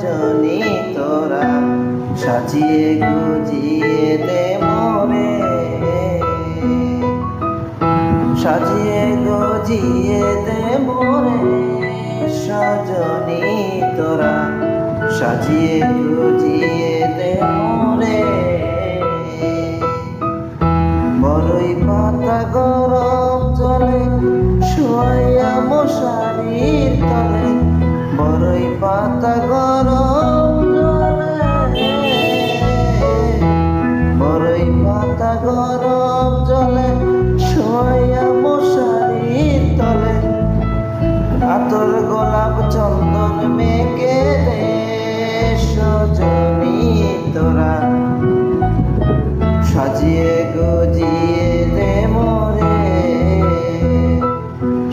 সজনী তোরা সাজিয়ে গুজিয়ে দে মোরে, সাজিয়ে গুজিয়ে দে মোরে সজনী তোরা সাজিয়ে গুজিয়ে দে মোরে। বড়ই পাতা গরম জলে শোয়া মশারির তলে, বড়ই পাতা গরম জলে, বড়ই পাতা গরম জলে শোয়া মশারির তলে, আতর গোলাপ চন্দন মেখে দে সজনী তোরা সাজিয়ে গুজিয়ে দে মোরে,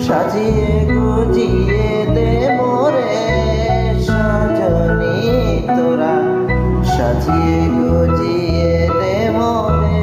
সাজিয়ে গুজিয়ে দে মোরে সজনী তোরা সাজিয়ে গুজিয়ে দে মোরে।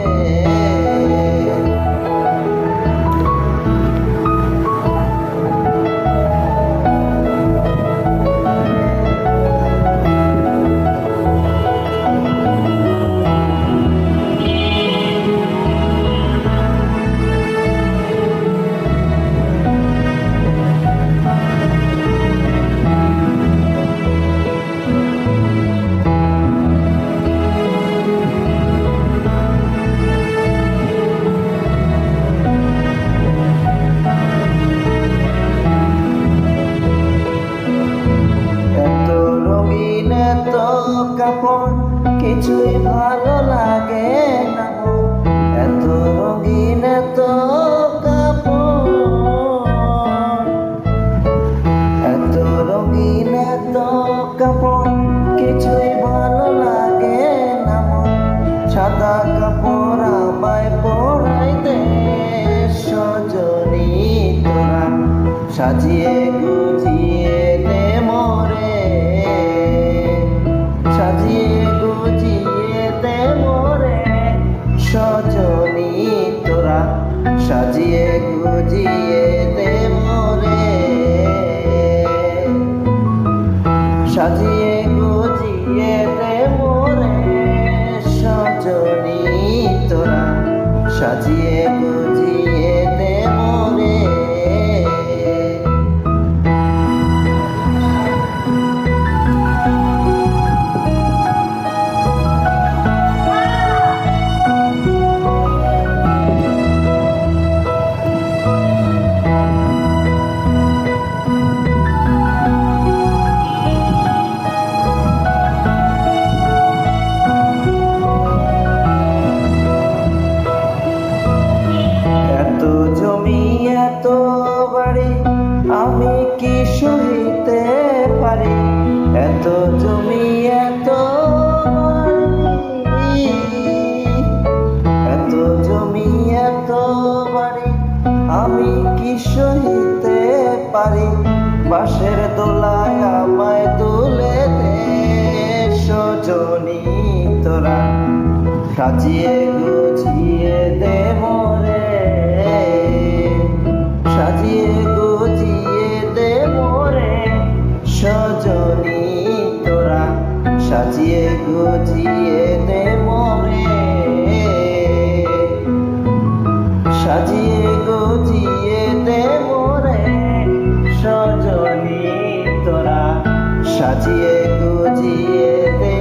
কাপড় কিছুই ভালো লাগে না, এত রঙিন এত কাপড়, এত রঙিন এত কাপড় কিছুই ভালো লাগে না। সাদা কাপড় আমায় পরাই দে সজনী তোরা সাজিয়ে গুজিয়ে দে মোরে, সাজিয়ে গুজিয়ে দে মোরে সজনী তোরা সাজিয়ে গুজিয়ে দে মোরে, সাজিয়ে গুজিয়ে দে মোরে সজনী তোরা সাজিয়ে গুজিয়ে দে মোরে। এত বাড়ি আমি কি সইতে পারি, এত জমি এত বাড়ি, এত জমি এত বাড়ি আমি কি সইতে পারি। বাঁশের দোলায় আমায় তুলে দে সজনী তোরা সাজিয়ে গুজিয়ে দে মোরে, সাজিয়ে গুজিয়ে দে মোরে সজনী তোরা সাজিয়ে গুজিয়ে দে মোরে, সাজিয়ে গুজিয়ে দে মোরে সজনী তোরা সাজিয়ে গুজিয়ে দে